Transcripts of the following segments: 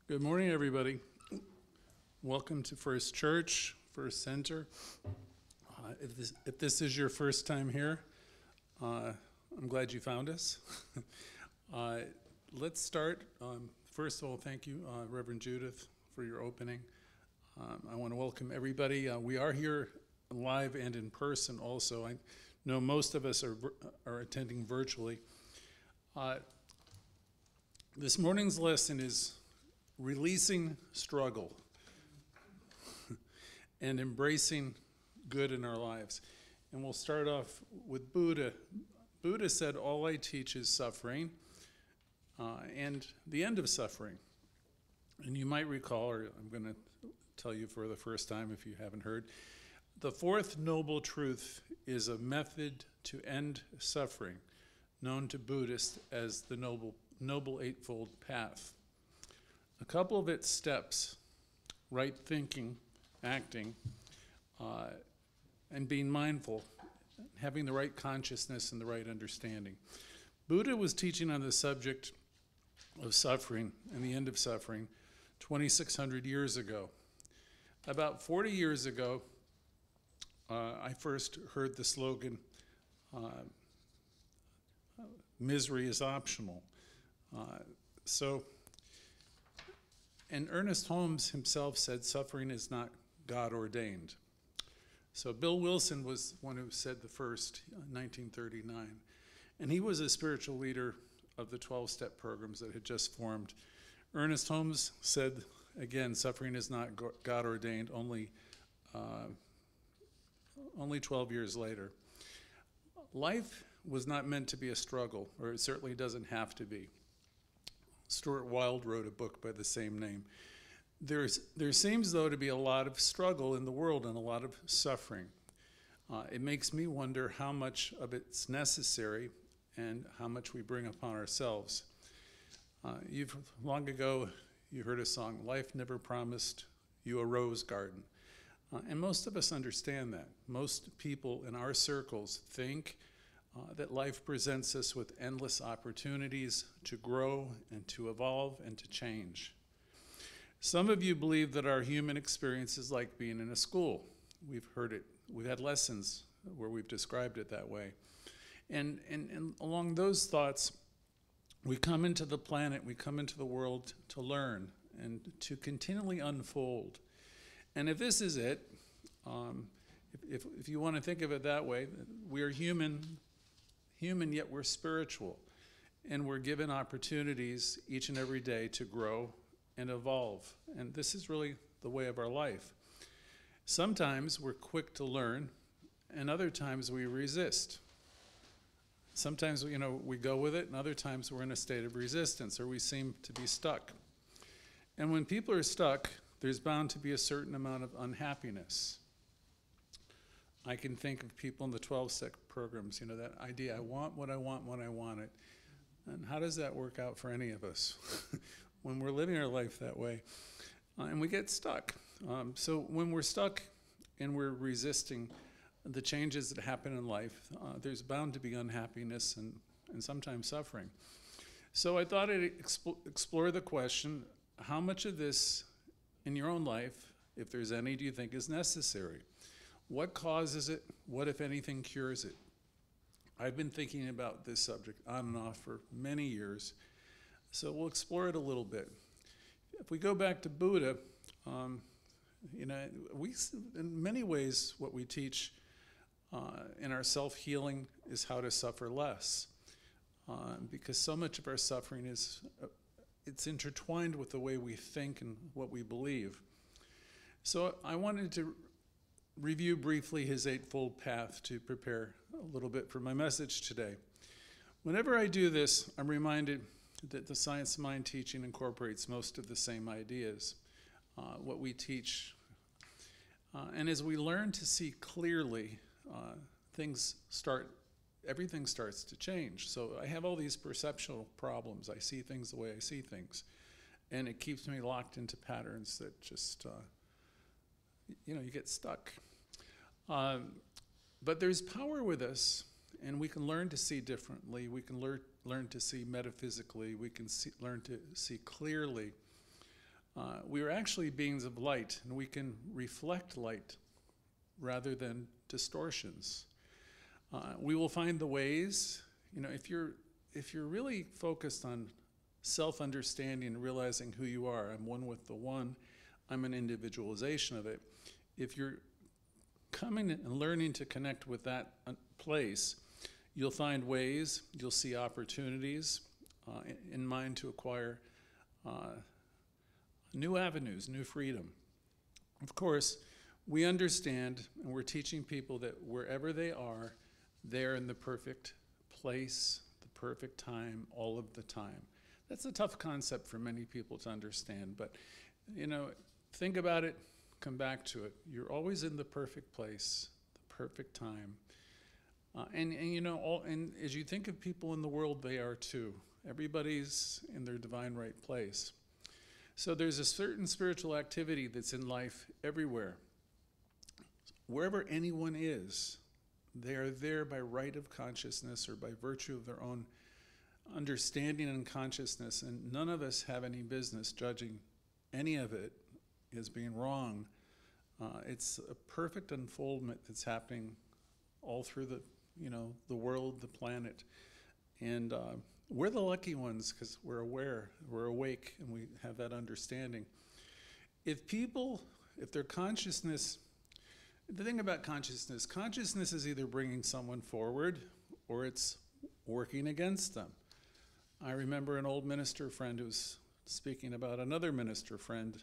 Good morning, everybody. Welcome to First Church, First Center. If this is your first time here, I'm glad you found us. Let's start. First of all, thank you, Reverend Judith, for your opening. I want to welcome everybody. We are here live and in person also. I know most of us are attending virtually. This morning's lesson is releasing struggle and embracing good in our lives. And we'll start off with Buddha. Buddha said, all I teach is suffering and the end of suffering. And you might recall, or I'm going to tell you for the first time if you haven't heard, the fourth noble truth is a method to end suffering, known to Buddhists as the Noble Eightfold Path. A couple of its steps, right thinking, acting, and being mindful, having the right consciousness and the right understanding. Buddha was teaching on the subject of suffering and the end of suffering 2,600 years ago. About 40 years ago, I first heard the slogan, misery is optional. And Ernest Holmes himself said suffering is not God ordained. So Bill Wilson was one who said the first in 1939. And he was a spiritual leader of the 12-step programs that had just formed. Ernest Holmes said, again, suffering is not God ordained, only 12 years later. Life was not meant to be a struggle, or it certainly doesn't have to be. Stuart Wilde wrote a book by the same name. There seems, though, to be a lot of struggle in the world and a lot of suffering. It makes me wonder how much of it's necessary and how much we bring upon ourselves. Long ago, you heard a song, "Life never promised you a rose garden." And most of us understand that. Most people in our circles think that life presents us with endless opportunities to grow and to evolve and to change. Some of you believe that our human experience is like being in a school. We've heard it. We've had lessons where we've described it that way. And along those thoughts, we come into the planet, we come into the world to learn and to continually unfold. And if this is it, if you want to think of it that way, we are human, yet we're spiritual. And we're given opportunities each and every day to grow and evolve. And this is really the way of our life. Sometimes we're quick to learn, and other times we resist. Sometimes, we go with it, and other times we're in a state of resistance, or we seem to be stuck. And when people are stuck, there's bound to be a certain amount of unhappiness. I can think of people in the 12-step programs, that idea, I want what I want when I want it. And how does that work out for any of us when we're living our life that way? And we get stuck. So when we're stuck and we're resisting the changes that happen in life, there's bound to be unhappiness and sometimes suffering. So I thought I'd explore the question, how much of this in your own life, if there's any, do you think is necessary? What causes it? What, if anything, cures it? I've been thinking about this subject on and off for many years, so we'll explore it a little bit. If we go back to Buddha, in many ways, what we teach in our self-healing is how to suffer less, because so much of our suffering it's intertwined with the way we think and what we believe. So I wanted to review briefly his Eightfold Path to prepare a little bit for my message today. Whenever I do this, I'm reminded that the Science of Mind teaching incorporates most of the same ideas, what we teach. And as we learn to see clearly, everything starts to change. So I have all these perceptual problems. I see things the way I see things. And it keeps me locked into patterns that just, you get stuck. But there's power with us, and we can learn to see differently. We can learn to see metaphysically. We can learn to see clearly. We are actually beings of light, and we can reflect light rather than distortions. We will find the ways, if you're really focused on self-understanding and realizing who you are, I'm one with the one, I'm an individualization of it. If you're coming and learning to connect with that place, you'll find ways, you'll see opportunities in mind to acquire new avenues, new freedom. Of course, we understand, and we're teaching people that wherever they are, they're in the perfect place, the perfect time, all of the time. That's a tough concept for many people to understand, but think about it, come back to it. You're always in the perfect place, the perfect time. And as you think of people in the world, they are too. Everybody's in their divine right place. So there's a certain spiritual activity that's in life everywhere. Wherever anyone is, they are there by right of consciousness or by virtue of their own understanding and consciousness, and none of us have any business judging any of it as being wrong. It's a perfect unfoldment that's happening all through the world, the planet, and we're the lucky ones because we're aware, we're awake, and we have that understanding. If their consciousness, the thing about consciousness is either bringing someone forward or it's working against them. I remember an old minister friend who was speaking about another minister friend,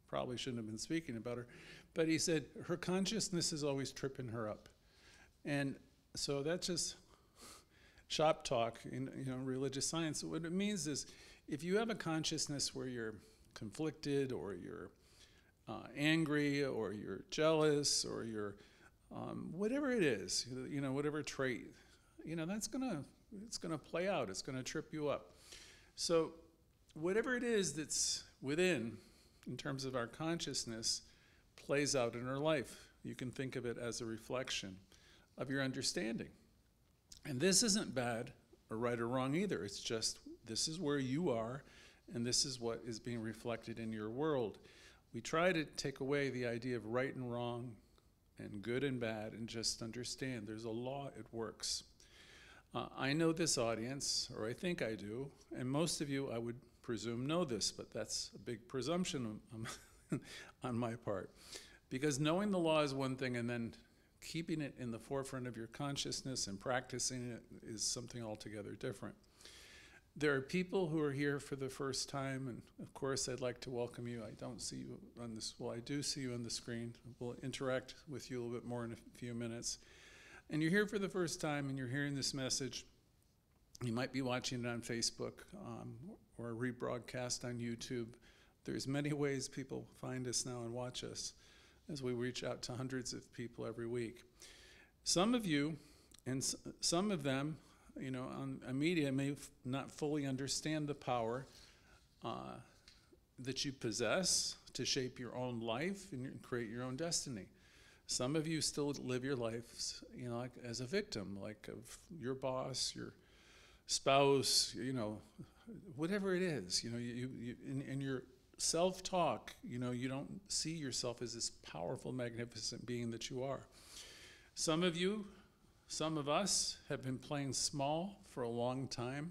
probably shouldn't have been speaking about her, but he said her consciousness is always tripping her up. And so that's just shop talk in religious science. What it means is if you have a consciousness where you're conflicted or you're angry or you're jealous or you're whatever it is, whatever trait, it's gonna play out. It's gonna trip you up. So whatever it is that's within, in terms of our consciousness, plays out in our life. You can think of it as a reflection of your understanding. And this isn't bad or right or wrong either. It's just this is where you are, and this is what is being reflected in your world. We try to take away the idea of right and wrong and good and bad and just understand there's a law, it works. I know this audience, or I think I do, and most of you, I would presume, know this, but that's a big presumption on my part. Because knowing the law is one thing, and then keeping it in the forefront of your consciousness and practicing it is something altogether different. There are people who are here for the first time, and of course I'd like to welcome you. I don't see you on this, well, I do see you on the screen. We'll interact with you a little bit more in a few minutes. And you're here for the first time and you're hearing this message. You might be watching it on Facebook or a rebroadcast on YouTube. There's many ways people find us now and watch us as we reach out to hundreds of people every week. Some of you, and some of them, on media may not fully understand the power that you possess to shape your own life and create your own destiny. Some of you still live your life, like as a victim, like of your boss, your spouse, whatever it is. In your self-talk, you don't see yourself as this powerful, magnificent being that you are. Some of us have been playing small for a long time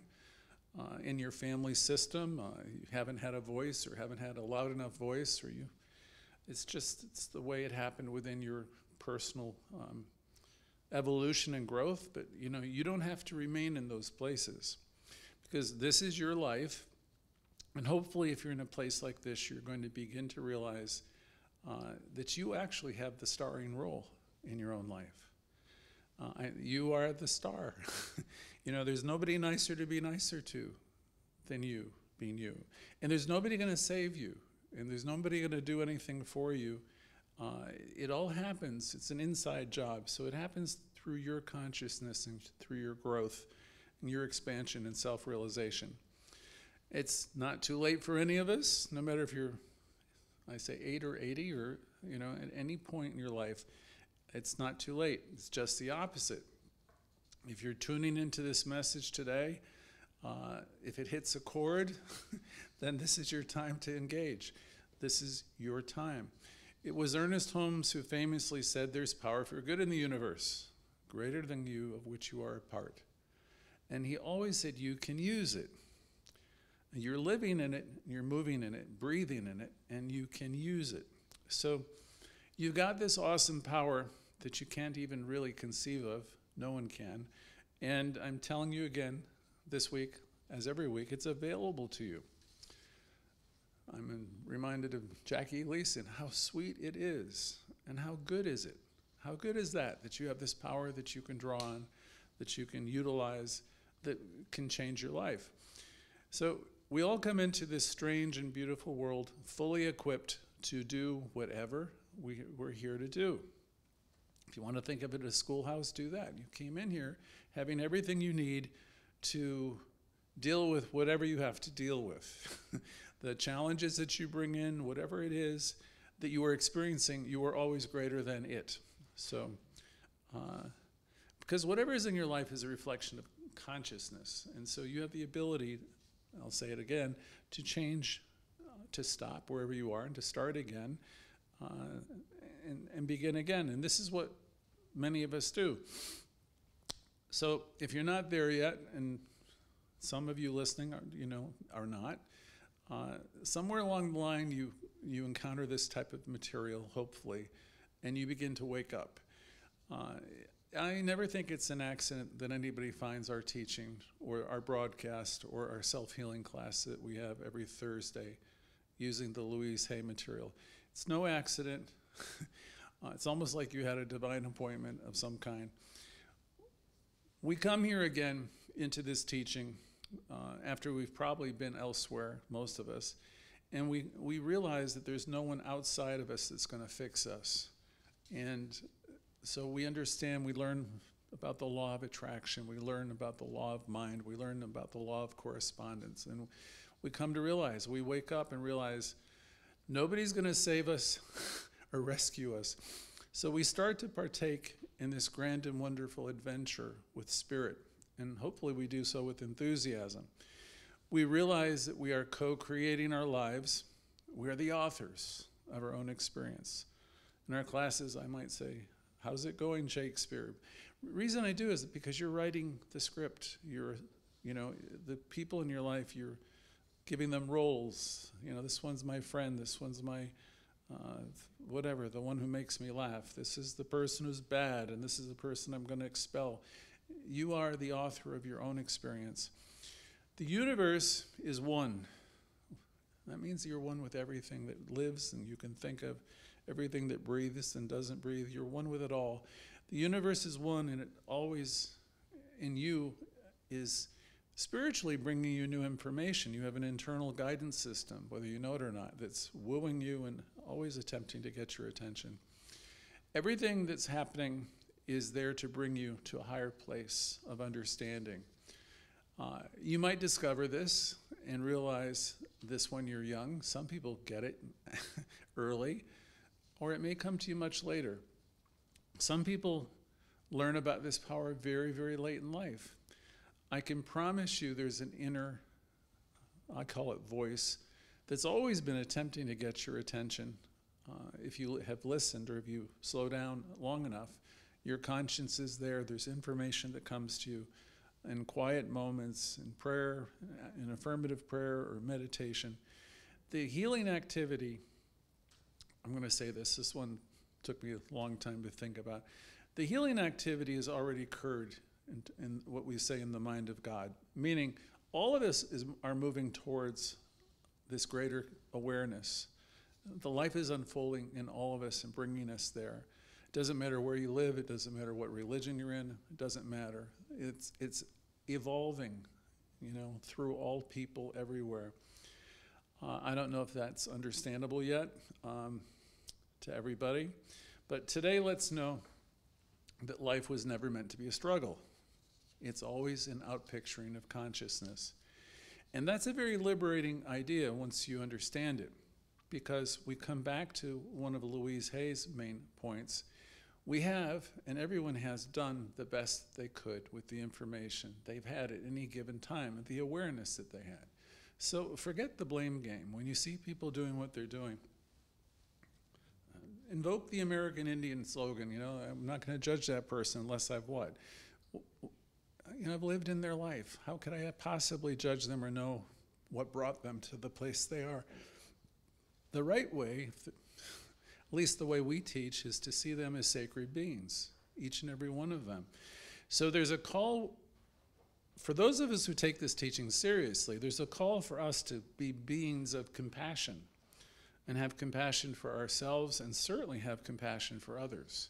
in your family system. You haven't had a voice or haven't had a loud enough voice, or it's the way it happened within your personal evolution and growth. But you don't have to remain in those places, because this is your life. And hopefully if you're in a place like this, you're going to begin to realize that you actually have the starring role in your own life. You are the star. There's nobody nicer to be nicer to than you, being you. And there's nobody going to save you. And there's nobody going to do anything for you. It all happens. It's an inside job. So it happens through your consciousness and through your growth and your expansion and self-realization. It's not too late for any of us, no matter if you're, 8 or 80 or, at any point in your life. It's not too late. It's just the opposite. If you're tuning into this message today, if it hits a chord, then this is your time to engage. This is your time. It was Ernest Holmes who famously said, "There's power for good in the universe, greater than you, of which you are a part." And he always said, you can use it. You're living in it, you're moving in it, breathing in it, and you can use it. So you've got this awesome power that you can't even really conceive of. No one can. And I'm telling you again, this week, as every week, it's available to you. I'm reminded of Jackie Leeson, how sweet it is, and how good is it? How good is that you have this power that you can draw on, that you can utilize, that can change your life. So we all come into this strange and beautiful world fully equipped to do whatever we're here to do. If you want to think of it as a schoolhouse, do that. You came in here having everything you need to deal with whatever you have to deal with. The challenges that you bring in, whatever it is that you are experiencing, you are always greater than it. So, because whatever is in your life is a reflection of consciousness. And so you have the ability, I'll say it again, to change, to stop wherever you are and to start again and begin again. And this is what many of us do. So if you're not there yet, and some of you listening are not, somewhere along the line you encounter this type of material, hopefully, and you begin to wake up. I never think it's an accident that anybody finds our teaching or our broadcast or our self-healing class that we have every Thursday using the Louise Hay material. It's no accident. It's almost like you had a divine appointment of some kind. We come here again into this teaching after we've probably been elsewhere, most of us, and we realize that there's no one outside of us that's going to fix us. And so we understand, we learn about the law of attraction, we learn about the law of mind, we learn about the law of correspondence, and we come to realize, we wake up and realize nobody's going to save us or rescue us. So we start to partake in this grand and wonderful adventure with spirit, and hopefully we do so with enthusiasm. We realize that we are co-creating our lives. We are the authors of our own experience. In our classes, I might say, "How's it going, Shakespeare?" The reason I do is because you're writing the script. The people in your life, you're giving them roles. This one's my friend, this one's my whatever, the one who makes me laugh. This is the person who's bad, and this is the person I'm going to expel. You are the author of your own experience. The universe is one. That means you're one with everything that lives and you can think of, everything that breathes and doesn't breathe. You're one with it all. The universe is one, and it always, in you, is spiritually bringing you new information. You have an internal guidance system, whether you know it or not, that's wooing you and always attempting to get your attention. Everything that's happening is there to bring you to a higher place of understanding. You might discover this and realize this when you're young. Some people get it early, or it may come to you much later. Some people learn about this power very, very late in life. I can promise you there's an inner, I call it voice, that's always been attempting to get your attention. If you have listened or if you slow down long enough, your conscience is there. There's information that comes to you in quiet moments, in prayer, in affirmative prayer or meditation. The healing activity, I'm going to say this one took me a long time to think about. The healing activity has already occurred in what we say in the mind of God, meaning all of us are moving towards this greater awareness. The life is unfolding in all of us and bringing us there. It doesn't matter where you live. It doesn't matter what religion you're in. It doesn't matter. It's evolving, through all people everywhere. I don't know if that's understandable yet to everybody, but today let's know that life was never meant to be a struggle. It's always an outpicturing of consciousness. And that's a very liberating idea once you understand it, because we come back to one of Louise Hay's main points. We have, and everyone has done the best they could with the information they've had at any given time and the awareness that they had. So forget the blame game. When you see people doing what they're doing, invoke the American Indian slogan, I'm not going to judge that person unless I've what? I've lived in their life. How could I possibly judge them or know what brought them to the place they are? The right way, at least the way we teach, is to see them as sacred beings, each and every one of them. So there's a call, for those of us who take this teaching seriously, there's a call for us to be beings of compassion and have compassion for ourselves and certainly have compassion for others.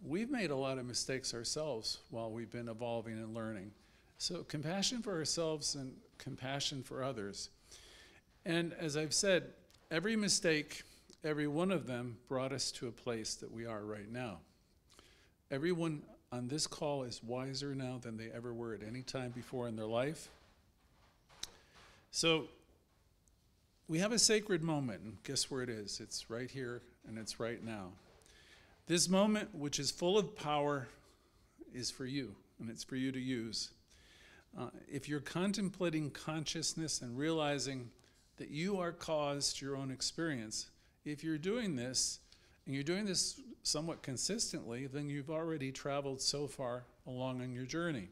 We've made a lot of mistakes ourselves while we've been evolving and learning. So compassion for ourselves and compassion for others. And as I've said, every mistake, every one of them brought us to a place that we are right now. Everyone on this call is wiser now than they ever were at any time before in their life. So we have a sacred moment, and guess where it is? It's right here and it's right now. This moment, which is full of power, is for you, and it's for you to use. If you're contemplating consciousness and realizing that you are caused your own experience, if you're doing this, and you're doing this somewhat consistently, then you've already traveled so far along on your journey.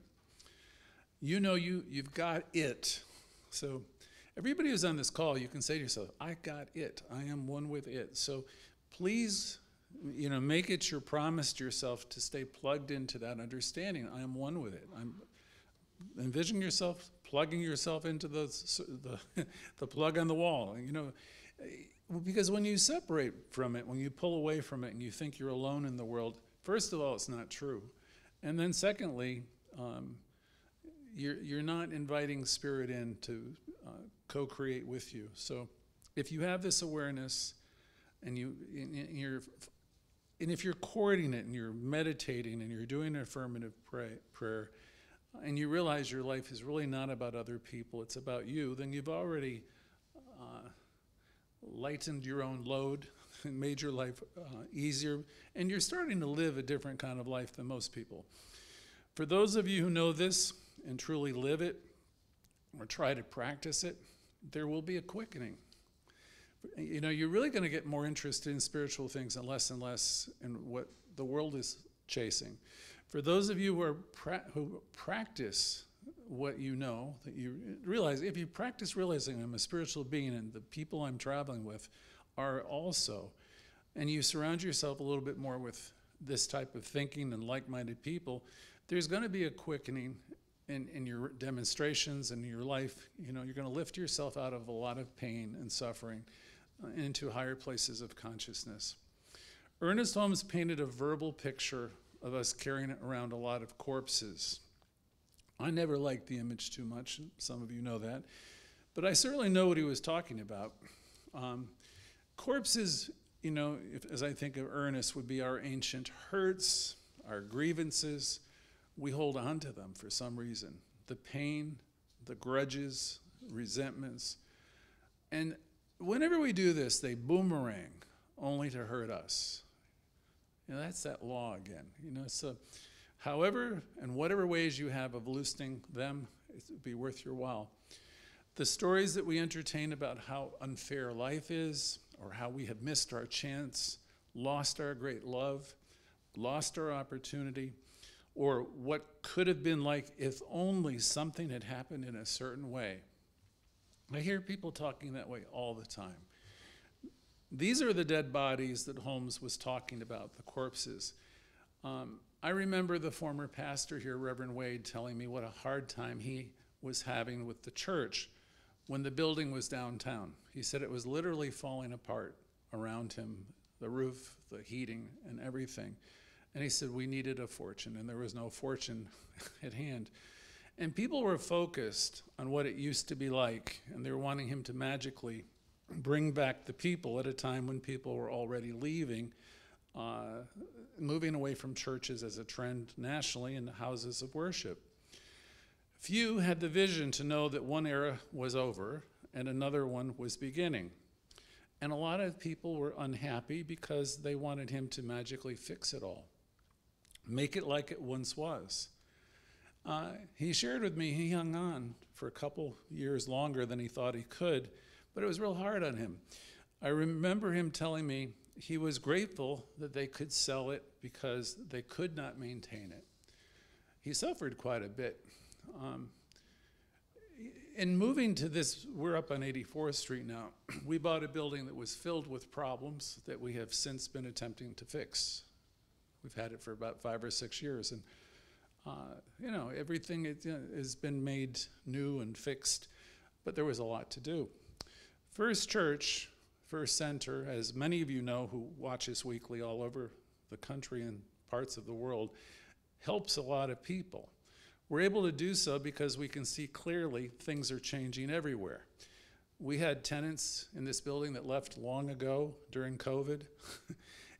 You've got it. So everybody who's on this call, you can say to yourself, I got it. I am one with it. So please, make it your promise to yourself to stay plugged into that understanding. I am one with it. Envision yourself plugging yourself into the plug on the wall. Because when you separate from it, when you pull away from it and you think you're alone in the world, first of all, it's not true. And then secondly, you're not inviting spirit in to co-create with you. So if you have this awareness and if you're courting it and you're meditating and you're doing an affirmative prayer and you realize your life is really not about other people, it's about you, then you've already lightened your own load and made your life easier, and you're starting to live a different kind of life than most people. For those of you who know this and truly live it or try to practice it, there will be a quickening. You're really going to get more interested in spiritual things and less in what the world is chasing. For those of you who practice what you know, that you realize, if you practice realizing I'm a spiritual being and the people I'm traveling with are also, and you surround yourself a little bit more with this type of thinking and like-minded people, there's going to be a quickening in your demonstrations and in your life. You're going to lift yourself out of a lot of pain and suffering into higher places of consciousness. Ernest Holmes painted a verbal picture of us carrying around a lot of corpses. I never liked the image too much, some of you know that, but I certainly know what he was talking about. Corpses, as I think of Ernest, would be our ancient hurts, our grievances. We hold on to them for some reason. The pain, the grudges, resentments. And whenever we do this, they boomerang only to hurt us. That's that law again. So however and whatever ways you have of loosening them, it would be worth your while. The stories that we entertain about how unfair life is, or how we have missed our chance, lost our great love, lost our opportunity, or what could have been like if only something had happened in a certain way. I hear people talking that way all the time. These are the dead bodies that Holmes was talking about, the corpses. I remember the former pastor here, Rev Wade, telling me what a hard time he was having with the church when the building was downtown. He said it was literally falling apart around him, the roof, the heating, and everything. And he said we needed a fortune, and there was no fortune at hand. And people were focused on what it used to be like, and they were wanting him to magically bring back the people at a time when people were already leaving, moving away from churches as a trend nationally into houses of worship. Few had the vision to know that one era was over and another one was beginning. And a lot of people were unhappy because they wanted him to magically fix it all, make it like it once was. He shared with me he hung on for a couple years longer than he thought he could, but it was real hard on him. I remember him telling me he was grateful that they could sell it because they could not maintain it. He suffered quite a bit. In moving to this, we're up on 84th Street now. We bought a building that was filled with problems that we have since been attempting to fix. We've had it for about 5 or 6 years, and everything has been made new and fixed, but there was a lot to do. First Church, First Center, as many of you know who watch us weekly all over the country and parts of the world, helps a lot of people. We're able to do so because we can see clearly things are changing everywhere. We had tenants in this building that left long ago during COVID,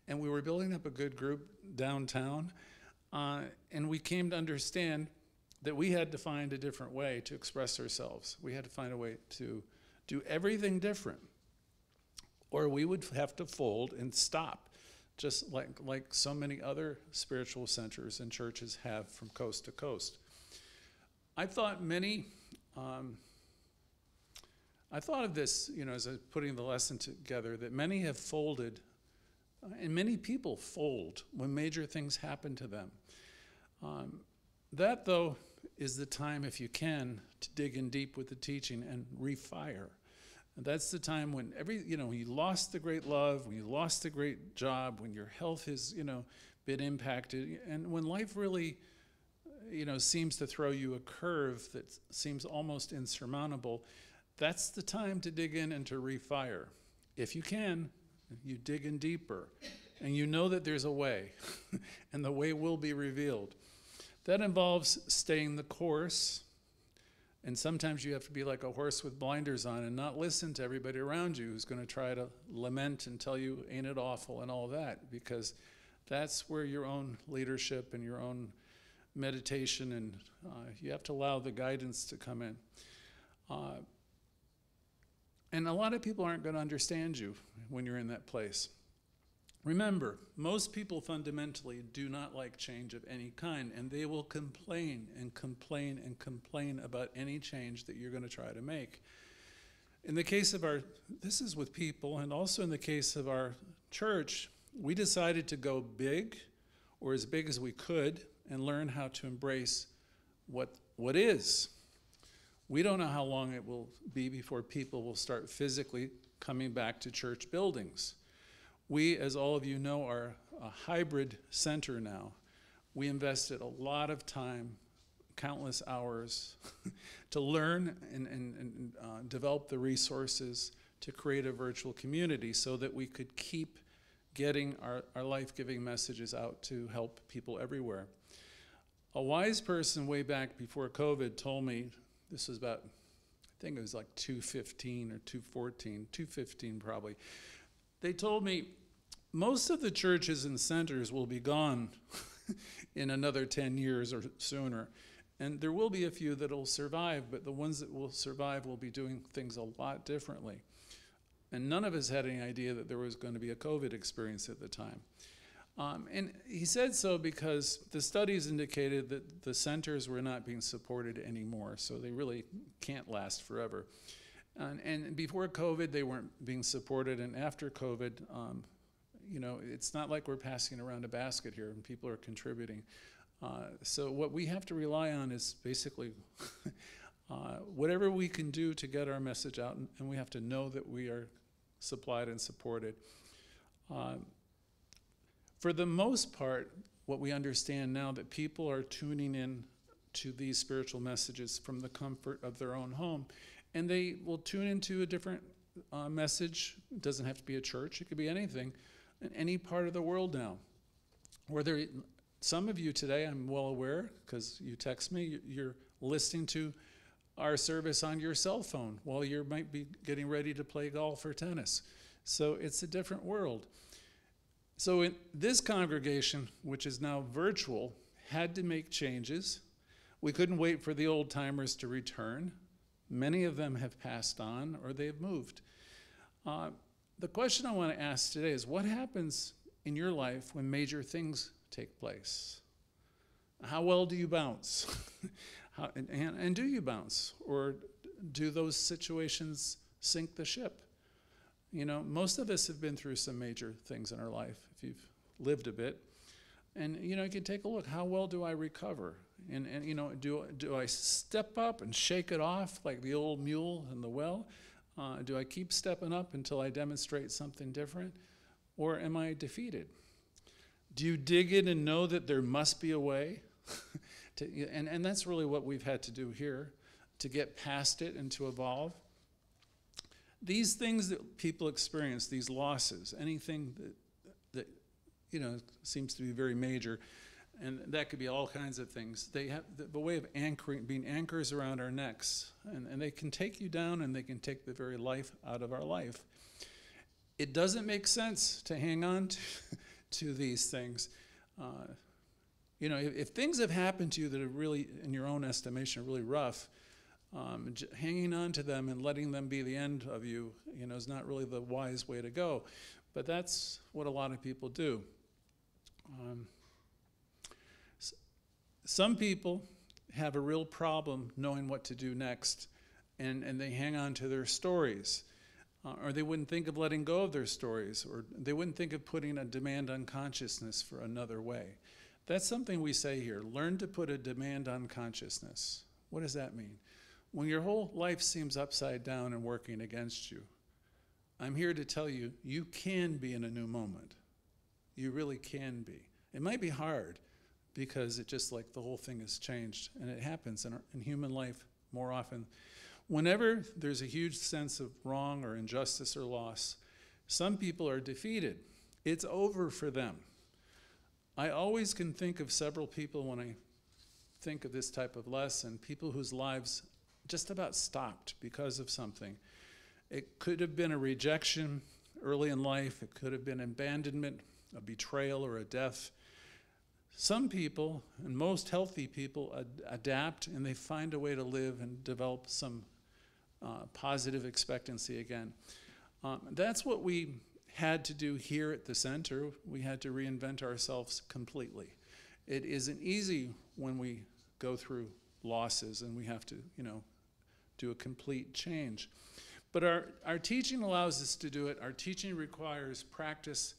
and we were building up a good group downtown, and we came to understand that we had to find a different way to express ourselves. We had to find a way to do everything different, or we would have to fold and stop, just like so many other spiritual centers and churches have from coast to coast. I thought of this, as I was putting the lesson together, that many have folded, and many people fold when major things happen to them. That, though, is the time, if you can, to dig in deep with the teaching and refire. And that's the time when you lost the great love, when you lost the great job, when your health has, been impacted, and when life really seems to throw you a curve that seems almost insurmountable, that's the time to dig in and to refire. If you can, you dig in deeper, and you know that there's a way, and the way will be revealed. That involves staying the course, and sometimes you have to be like a horse with blinders on and not listen to everybody around you who's going to try to lament and tell you, ain't it awful, and all that, because that's where your own leadership and your own meditation, and you have to allow the guidance to come in. And a lot of people aren't going to understand you when you're in that place. Remember, most people fundamentally do not like change of any kind, and they will complain and complain and complain about any change that you're going to try to make. In the case of this is with people, and also in the case of our church, we decided to go big, or as big as we could, and learn how to embrace what is. We don't know how long it will be before people will start physically coming back to church buildings. We, as all of you know, are a hybrid center now. We invested a lot of time, countless hours, to learn and develop the resources to create a virtual community so that we could keep getting our life-giving messages out to help people everywhere. A wise person way back before COVID told me, this was about, I think it was like 2015 or 2014, 2015 probably. They told me, most of the churches and centers will be gone in another 10 years or sooner. And there will be a few that will survive, but the ones that will survive will be doing things a lot differently. And none of us had any idea that there was going to be a COVID experience at the time. And he said so because the studies indicated that the centers were not being supported anymore, so they really can't last forever. And before COVID, they weren't being supported, and after COVID, it's not like we're passing around a basket here and people are contributing. So what we have to rely on is basically whatever we can do to get our message out, and we have to know that we are supplied and supported. For the most part, what we understand now that people are tuning in to these spiritual messages from the comfort of their own home, and they will tune into a different message. It doesn't have to be a church, it could be anything, in any part of the world now. Some of you today, I'm well aware, because you text me, you're listening to our service on your cell phone while you might be getting ready to play golf or tennis. So it's a different world. So in this congregation, which is now virtual, had to make changes. We couldn't wait for the old timers to return. Many of them have passed on or they've moved. The question I want to ask today is, what happens in your life when major things take place? How well do you bounce? And do you bounce? Or do those situations sink the ship? You know, most of us have been through some major things in our life, if you've lived a bit. And, you know, you can take a look. How well do I recover? And you know, do I step up and shake it off like the old mule in the well? Do I keep stepping up until I demonstrate something different? Or am I defeated? Do you dig in and know that there must be a way? And that's really what we've had to do here, to get past it and to evolve. These things that people experience, these losses, anything that you know, seems to be very major, and that could be all kinds of things. They have the way of anchoring, being anchors around our necks, and they can take you down, and they can take the very life out of our life. It doesn't make sense to hang on to these things. You know, if things have happened to you that are really, in your own estimation, really rough, hanging on to them and letting them be the end of you, you know, is not really the wise way to go. But that's what a lot of people do. Some people have a real problem knowing what to do next, and they hang on to their stories. Or they wouldn't think of letting go of their stories, or they wouldn't think of putting a demand on consciousness for another way. That's something we say here. Learn to put a demand on consciousness. What does that mean? When your whole life seems upside down and working against you, I'm here to tell you, you can be in a new moment. You really can be. It might be hard because it just like the whole thing has changed, and it happens in human life more often. Whenever there's a huge sense of wrong or injustice or loss, some people are defeated. It's over for them. I always can think of several people when I think of this type of lesson, people whose lives just about stopped because of something. It could have been a rejection early in life. It could have been abandonment, a betrayal, or a death. Some people, and most healthy people, adapt, and they find a way to live and develop some positive expectancy again. That's what we had to do here at the center. We had to reinvent ourselves completely. It isn't easy when we go through losses and we have to, you know, do a complete change. But our teaching allows us to do it. Our teaching requires practice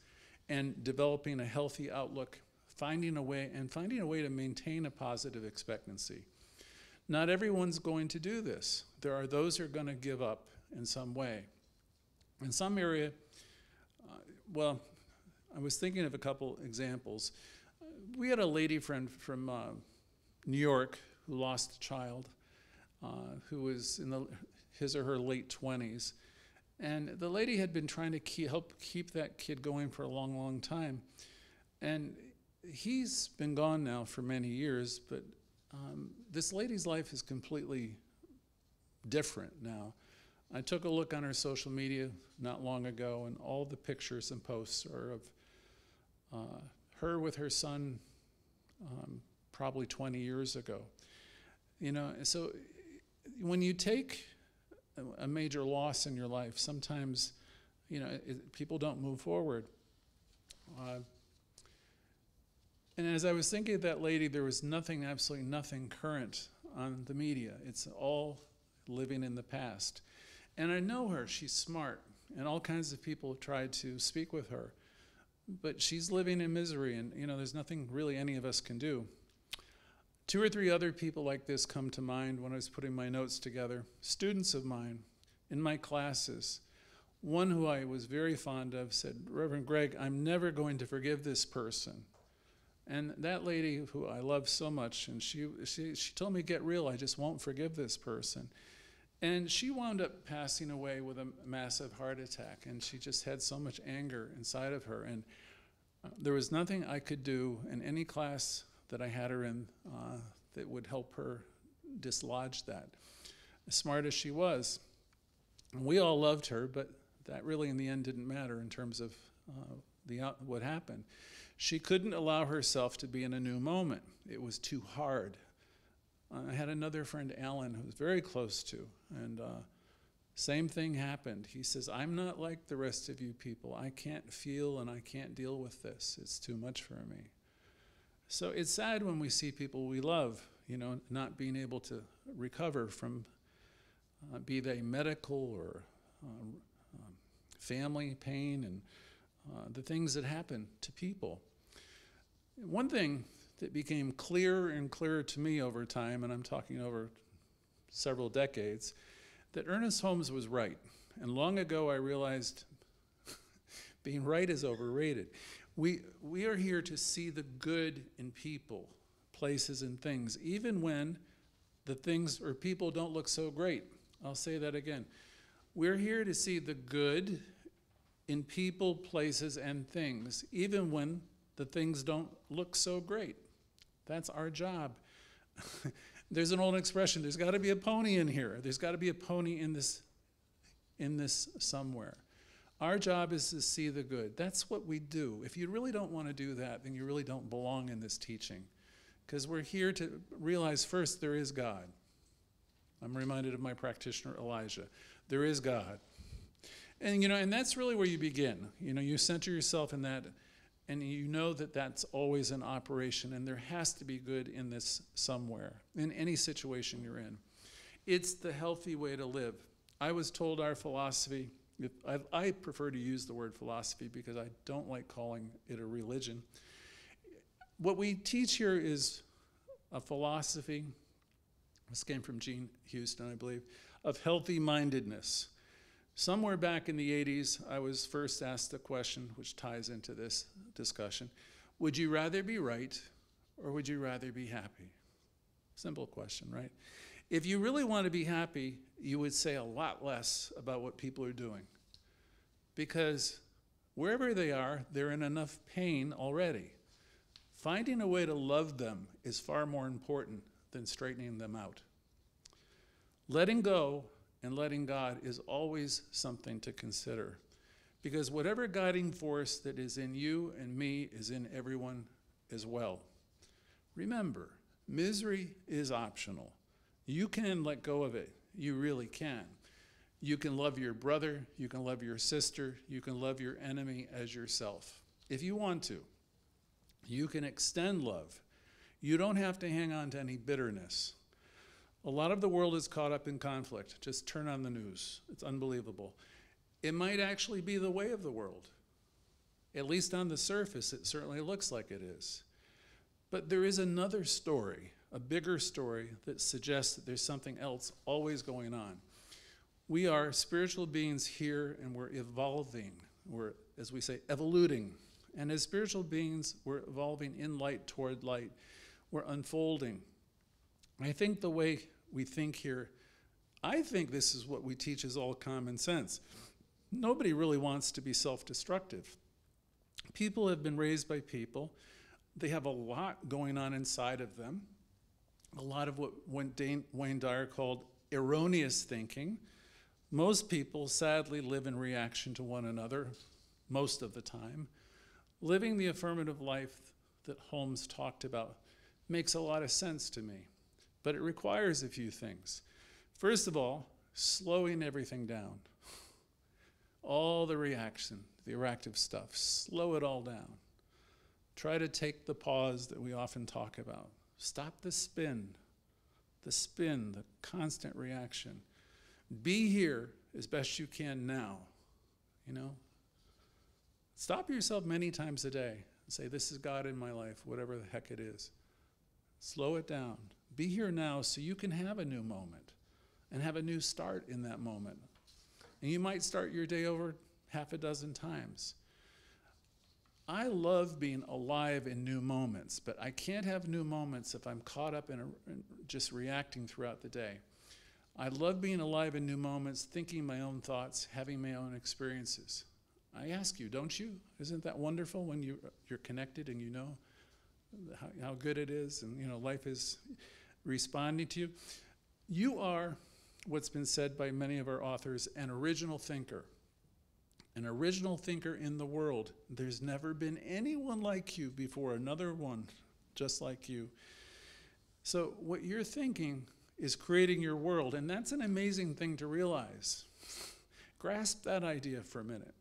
and developing a healthy outlook, finding a way to maintain a positive expectancy. Not everyone's going to do this. There are those who are going to give up in some way. In some area, well, I was thinking of a couple examples. We had a lady friend from New York who lost a child who was in his or her late 20s. And the lady had been trying to help keep that kid going for a long, long time. And he's been gone now for many years, but this lady's life is completely different now. I took a look on her social media not long ago, and all the pictures and posts are of her with her son probably 20 years ago. You know, so when you take a major loss in your life, sometimes, you know, people don't move forward. And as I was thinking of that lady, there was nothing, absolutely nothing current on the media. It's all living in the past. And I know her, she's smart, and all kinds of people have tried to speak with her. But she's living in misery, and you know, there's nothing really any of us can do. 2 or 3 other people like this come to mind when I was putting my notes together. Students of mine in my classes. One who I was very fond of said, "Reverend Greg, I'm never going to forgive this person." And that lady who I love so much, and she told me, "Get real, I just won't forgive this person." And she wound up passing away with a massive heart attack, and she just had so much anger inside of her. And there was nothing I could do in any class that I had her in that would help her dislodge that, as smart as she was. And we all loved her, but that really in the end didn't matter in terms of what happened. She couldn't allow herself to be in a new moment. It was too hard. I had another friend, Alan, who was very close to, and same thing happened. He says, "I'm not like the rest of you people. I can't feel and I can't deal with this. It's too much for me." So it's sad when we see people we love, not being able to recover from, be they medical or family pain and the things that happen to people. One thing that became clearer and clearer to me over time, and I'm talking over several decades, that Ernest Holmes was right. And long ago I realized being right is overrated. We are here to see the good in people, places, and things, even when the things or people don't look so great. I'll say that again. We're here to see the good in people, places, and things, even when the things don't look so great. That's our job. There's an old expression, there's got to be a pony in here. There's got to be a pony in this somewhere. Our job is to see the good. That's what we do. If you really don't want to do that, then you really don't belong in this teaching. Because we're here to realize first there is God. I'm reminded of my practitioner, Elijah. There is God. And, and that's really where you begin. You center yourself in that, and you know that that's always in operation, and there has to be good in this somewhere, in any situation you're in. It's the healthy way to live. I was told our philosophy, I prefer to use the word philosophy because I don't like calling it a religion. What we teach here is a philosophy, this came from Gene Houston, I believe, of healthy-mindedness. Somewhere back in the 80s, I was first asked a question, which ties into this discussion. Would you rather be right, or would you rather be happy? Simple question, right? If you really want to be happy, you would say a lot less about what people are doing. Because wherever they are, they're in enough pain already. Finding a way to love them is far more important than straightening them out. Letting go and letting God is always something to consider. Because whatever guiding force that is in you and me is in everyone as well. Remember, misery is optional. You can let go of it. You really can. You can love your brother. You can love your sister. You can love your enemy as yourself. If you want to, you can extend love. You don't have to hang on to any bitterness. A lot of the world is caught up in conflict. Just turn on the news. It's unbelievable. It might actually be the way of the world. At least on the surface, it certainly looks like it is. But there is another story, a bigger story, that suggests that there's something else always going on. We are spiritual beings here, and we're evolving. We're, as we say, evoluting. And as spiritual beings, we're evolving in light toward light. We're unfolding. I think the way we think here, I think this is what we teach is all common sense. Nobody really wants to be self-destructive. People have been raised by people. They have a lot going on inside of them. A lot of what Wayne Dyer called erroneous thinking. Most people sadly live in reaction to one another most of the time. Living the affirmative life that Holmes talked about makes a lot of sense to me, but it requires a few things. First of all, slowing everything down. All the reaction, the reactive stuff, slow it all down. Try to take the pause that we often talk about. Stop the spin, the constant reaction. Be here as best you can now, Stop yourself many times a day and say, this is God in my life, whatever the heck it is. Slow it down. Be here now so you can have a new moment and have a new start in that moment. And you might start your day over half a dozen times. I love being alive in new moments, but I can't have new moments if I'm caught up in just reacting throughout the day. I love being alive in new moments, thinking my own thoughts, having my own experiences. I ask you, don't you? Isn't that wonderful when you're connected and you know how good it is and life is responding to you? You are, what's been said by many of our authors, an original thinker. An original thinker in the world. There's never been anyone like you before, another one just like you. So what you're thinking is creating your world, and that's an amazing thing to realize. Grasp that idea for a minute.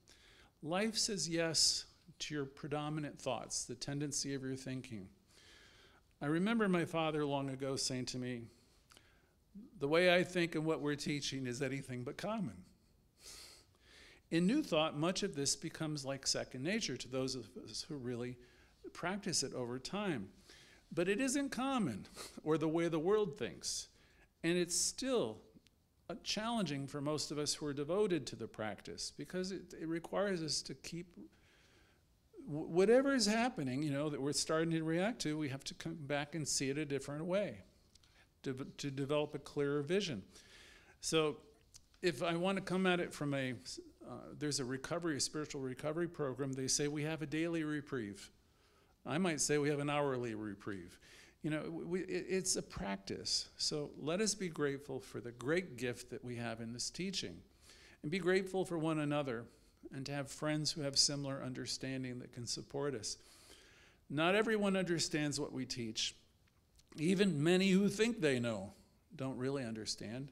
Life says yes to your predominant thoughts, the tendency of your thinking. I remember my father long ago saying to me, the way I think and what we're teaching is anything but common. In New Thought, much of this becomes like second nature to those of us who really practice it over time. But it isn't common, or the way the world thinks. And it's still challenging for most of us who are devoted to the practice, because it requires us to keep, whatever is happening, that we're starting to react to, we have to come back and see it a different way, to develop a clearer vision. So if I want to come at it from there's a spiritual recovery program, they say we have a daily reprieve. I might say we have an hourly reprieve. It's a practice. So let us be grateful for the great gift that we have in this teaching, and be grateful for one another, and to have friends who have similar understanding that can support us. Not everyone understands what we teach. Even many who think they know don't really understand.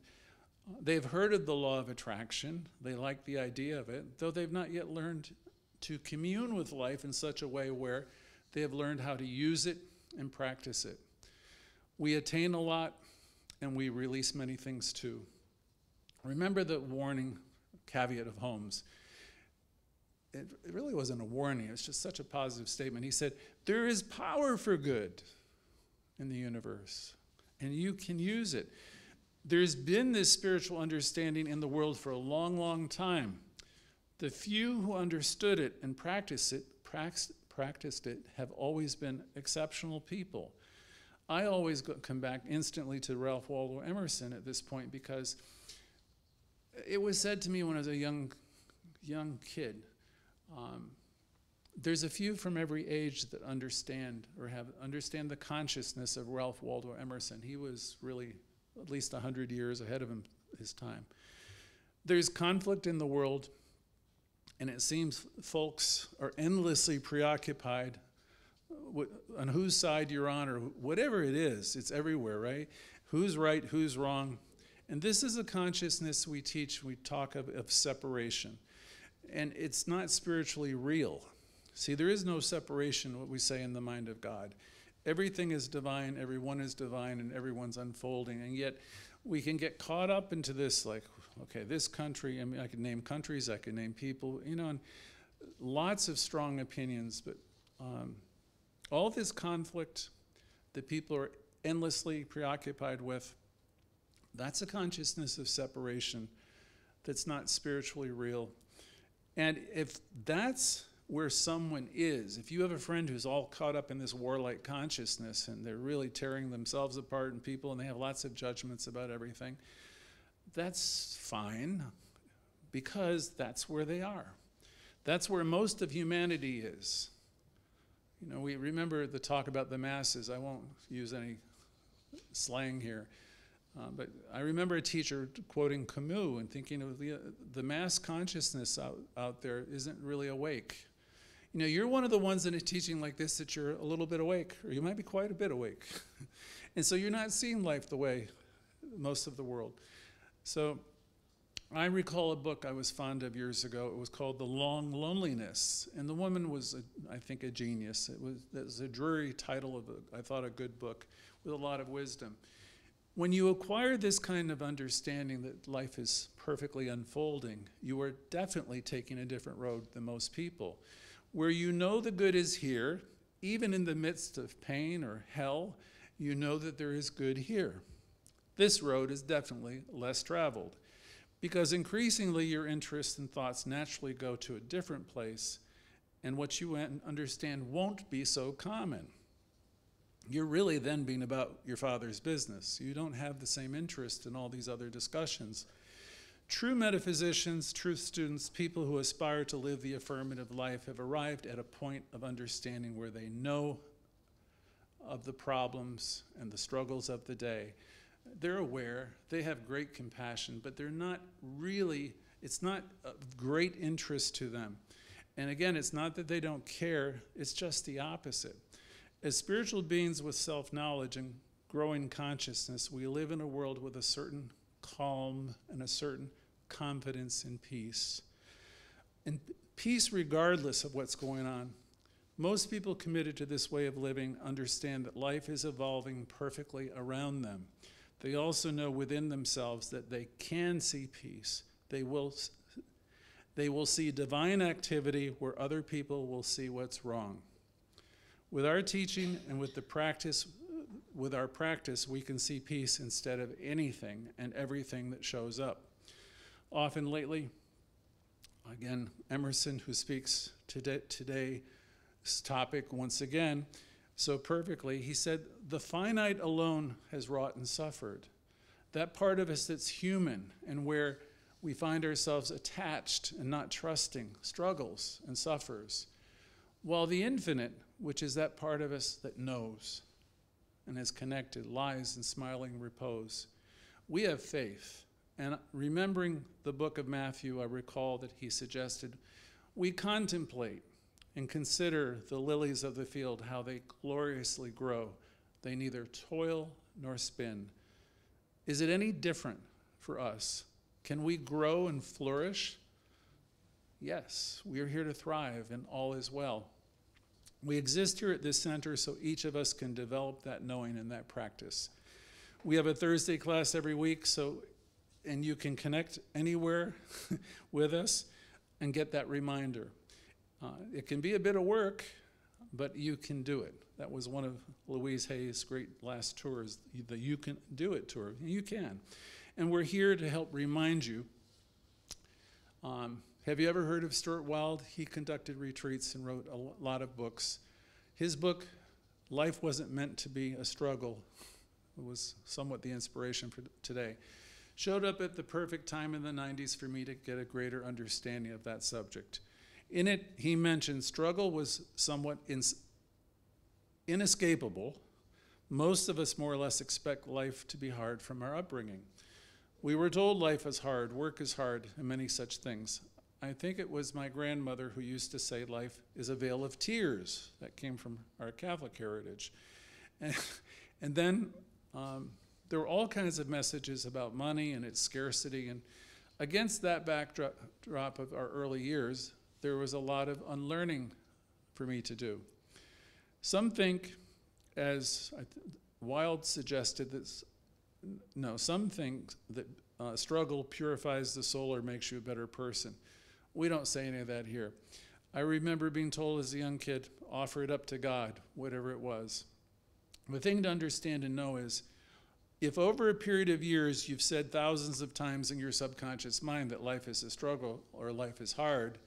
They've heard of the law of attraction. They like the idea of it, though they've not yet learned to commune with life in such a way where they have learned how to use it and practice it. We attain a lot, and we release many things too. Remember the warning caveat of Holmes. It really wasn't a warning, it's just such a positive statement. He said, there is power for good in the universe, and you can use it. There's been this spiritual understanding in the world for a long, long time. The few who understood it and practiced it have always been exceptional people. I always come back instantly to Ralph Waldo Emerson at this point, because it was said to me when I was a young kid, there's a few from every age that understand the consciousness of Ralph Waldo Emerson. He was really at least 100 years ahead of his time. There's conflict in the world, and it seems folks are endlessly preoccupied on whose side you're on, or whatever it is. It's everywhere, right? Who's right, who's wrong. And this is a consciousness we teach. We talk of separation. And it's not spiritually real. See, there is no separation, what we say in the mind of God. Everything is divine, everyone is divine, and everyone's unfolding. And yet we can get caught up into this, like, okay, this country, I mean, I could name countries, I could name people, and lots of strong opinions, but all this conflict that people are endlessly preoccupied with, that's a consciousness of separation that's not spiritually real. And if that's where someone is, if you have a friend who's all caught up in this warlike consciousness and they're really tearing themselves apart in people and they have lots of judgments about everything, that's fine, because that's where they are. That's where most of humanity is. We remember the talk about the masses. I won't use any slang here. But I remember a teacher quoting Camus and thinking of the mass consciousness out there isn't really awake. You're one of the ones in a teaching like this that you're a little bit awake, or you might be quite a bit awake. And so you're not seeing life the way most of the world. So I recall a book I was fond of years ago. It was called The Long Loneliness. And the woman was, I think, a genius. It was a dreary title of, I thought, a good book with a lot of wisdom. When you acquire this kind of understanding that life is perfectly unfolding, you are definitely taking a different road than most people. Where you know the good is here, even in the midst of pain or hell, you know that there is good here. This road is definitely less traveled, because increasingly your interests and thoughts naturally go to a different place, and what you understand won't be so common. You're really then being about your Father's business. You don't have the same interest in all these other discussions. True metaphysicians, truth students, people who aspire to live the affirmative life have arrived at a point of understanding where they know of the problems and the struggles of the day. They're aware, they have great compassion, but they're not really, it's not of great interest to them. And again, it's not that they don't care, it's just the opposite. As spiritual beings with self-knowledge and growing consciousness, we live in a world with a certain calm and a certain confidence and peace. And peace regardless of what's going on. Most people committed to this way of living understand that life is evolving perfectly around them. They also know within themselves that they can see peace. They will see divine activity where other people will see what's wrong. With our teaching and with our practice, we can see peace instead of anything and everything that shows up. Often lately, again, Emerson, who speaks today's topic once again so perfectly, he said, "The finite alone has wrought and suffered." That part of us that's human and where we find ourselves attached and not trusting struggles and suffers, while the infinite, which is that part of us that knows and is connected, lies in smiling repose. We have faith. And remembering the book of Matthew, I recall that he suggested we contemplate and consider the lilies of the field, how they gloriously grow. They neither toil nor spin. Is it any different for us? Can we grow and flourish? Yes, we are here to thrive and all is well. We exist here at this center so each of us can develop that knowing and that practice. We have a Thursday class every week, and you can connect anywhere with us and get that reminder. It can be a bit of work, but you can do it. That was one of Louise Hay's great last tours, the You Can Do It tour. You can. And we're here to help remind you. Have you ever heard of Stuart Wilde? He conducted retreats and wrote a lot of books. His book, Life Wasn't Meant to Be a Struggle, was somewhat the inspiration for today. Showed up at the perfect time in the 90s for me to get a greater understanding of that subject. In it, he mentioned struggle was somewhat inescapable. Most of us more or less expect life to be hard from our upbringing. We were told life is hard, work is hard, and many such things. I think it was my grandmother who used to say life is a vale of tears. That came from our Catholic heritage. And then there were all kinds of messages about money and its scarcity. And against that backdrop of our early years, there was a lot of unlearning for me to do. Some think, as Wilde suggested, some think that struggle purifies the soul or makes you a better person. We don't say any of that here. I remember being told as a young kid, offer it up to God, whatever it was. The thing to understand and know is, if over a period of years you've said thousands of times in your subconscious mind that life is a struggle or life is hard,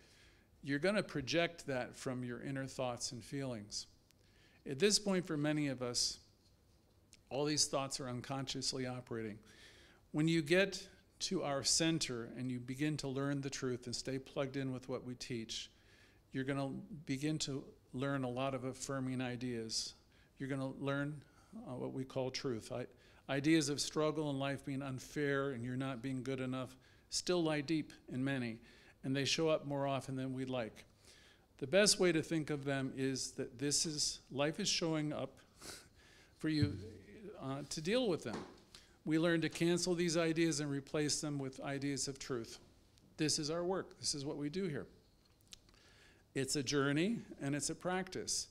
you're going to project that from your inner thoughts and feelings. At this point, for many of us, all these thoughts are unconsciously operating. When you get to our center and you begin to learn the truth and stay plugged in with what we teach, you're going to begin to learn a lot of affirming ideas. You're going to learn what we call truth. Ideas of struggle and life being unfair and you're not being good enough still lie deep in many, and they show up more often than we'd like. The best way to think of them is that life is showing up for you to deal with them. We learn to cancel these ideas and replace them with ideas of truth. This is our work. This is what we do here. It's a journey and it's a practice.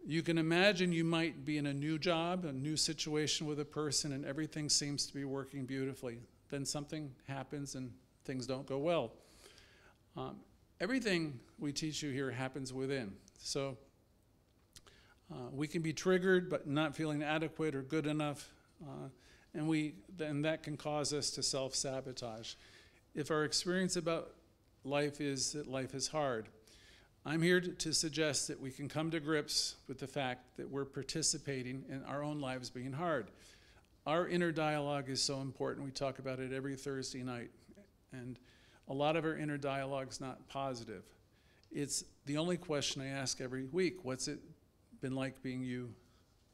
You can imagine you might be in a new job, a new situation with a person, and everything seems to be working beautifully. Then something happens and things don't go well. Everything we teach you here happens within. So we can be triggered but not feeling adequate or good enough, and that can cause us to self-sabotage. If our experience about life is that life is hard, I'm here to suggest that we can come to grips with the fact that we're participating in our own lives being hard. Our inner dialogue is so important. We talk about it every Thursday night. And a lot of our inner dialogue is not positive. It's the only question I ask every week. What's it been like being you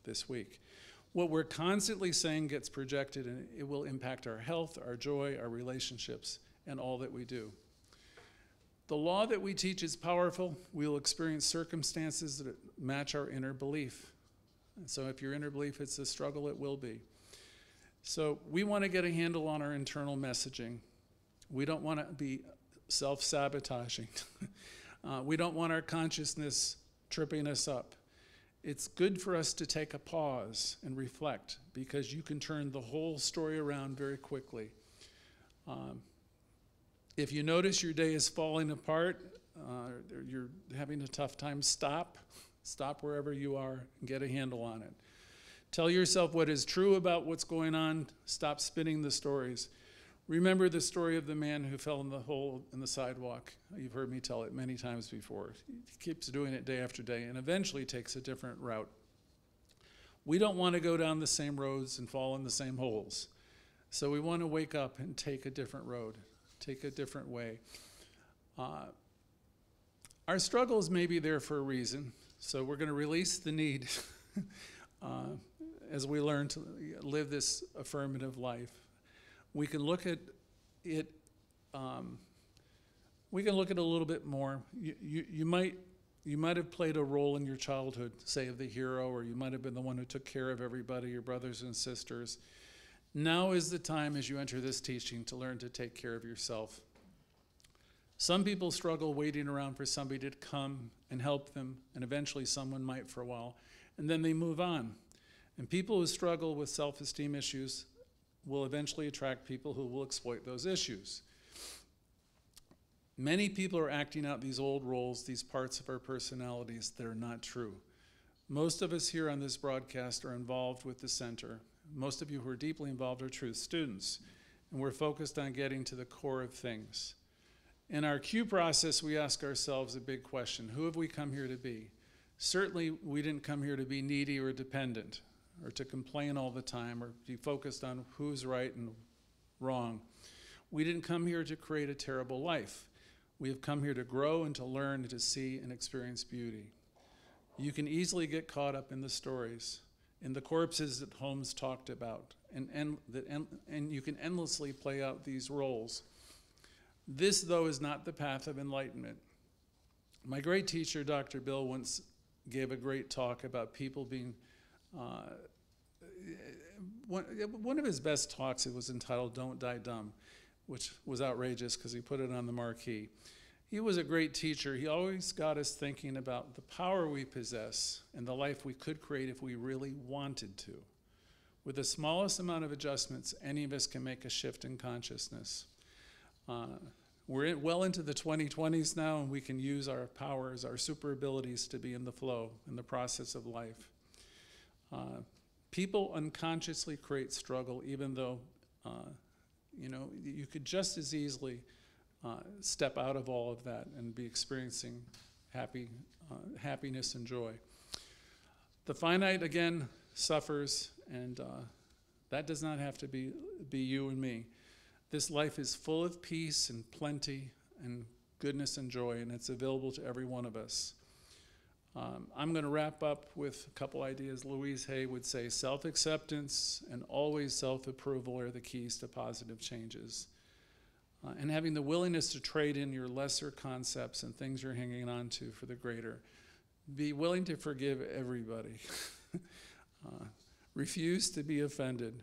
this week? What we're constantly saying gets projected, and it will impact our health, our joy, our relationships, and all that we do. The law that we teach is powerful. We will experience circumstances that match our inner belief. And so if your inner belief it's a struggle, it will be. So we want to get a handle on our internal messaging. We don't want to be self-sabotaging. We don't want our consciousness tripping us up. It's good for us to take a pause and reflect, because you can turn the whole story around very quickly. If you notice your day is falling apart, you're having a tough time, stop wherever you are and get a handle on it. Tell yourself what is true about what's going on. Stop spinning the stories. Remember the story of the man who fell in the hole in the sidewalk. You've heard me tell it many times before. He keeps doing it day after day and eventually takes a different route. We don't want to go down the same roads and fall in the same holes. So we want to wake up and take a different road, take a different way. Our struggles may be there for a reason, so we're going to release the need as we learn to live this affirmative life. We can look at it. We can look at it a little bit more. You might have played a role in your childhood, say of the hero, or you might have been the one who took care of everybody, your brothers and sisters. Now is the time, as you enter this teaching, to learn to take care of yourself. Some people struggle waiting around for somebody to come and help them, and eventually someone might for a while, and then they move on. And people who struggle with self-esteem issues will eventually attract people who will exploit those issues. Many people are acting out these old roles, these parts of our personalities that are not true. Most of us here on this broadcast are involved with the center. Most of you who are deeply involved are truth students, and we're focused on getting to the core of things. In our Q process, we ask ourselves a big question: who have we come here to be? Certainly, we didn't come here to be needy or dependent, or to complain all the time, or be focused on who's right and wrong. We didn't come here to create a terrible life. We have come here to grow and to learn and to see and experience beauty. You can easily get caught up in the stories, in the corpses that Holmes talked about, and you can endlessly play out these roles. This, though, is not the path of enlightenment. My great teacher, Dr. Bill, once gave a great talk about people being, one of his best talks, it was entitled "Don't Die Dumb," which was outrageous because he put it on the marquee. He was a great teacher. He always got us thinking about the power we possess and the life we could create if we really wanted to. With the smallest amount of adjustments, any of us can make a shift in consciousness. We're well into the 2020s now, and we can use our powers, our super abilities to be in the flow, in the process of life. People unconsciously create struggle, even though you could just as easily step out of all of that and be experiencing happiness and joy. The finite, again, suffers, and that does not have to be you and me. This life is full of peace and plenty and goodness and joy, and it's available to every one of us. I'm going to wrap up with a couple ideas. Louise Hay would say self-acceptance and always self-approval are the keys to positive changes. And having the willingness to trade in your lesser concepts and things you're hanging on to for the greater. Be willing to forgive everybody. Refuse to be offended.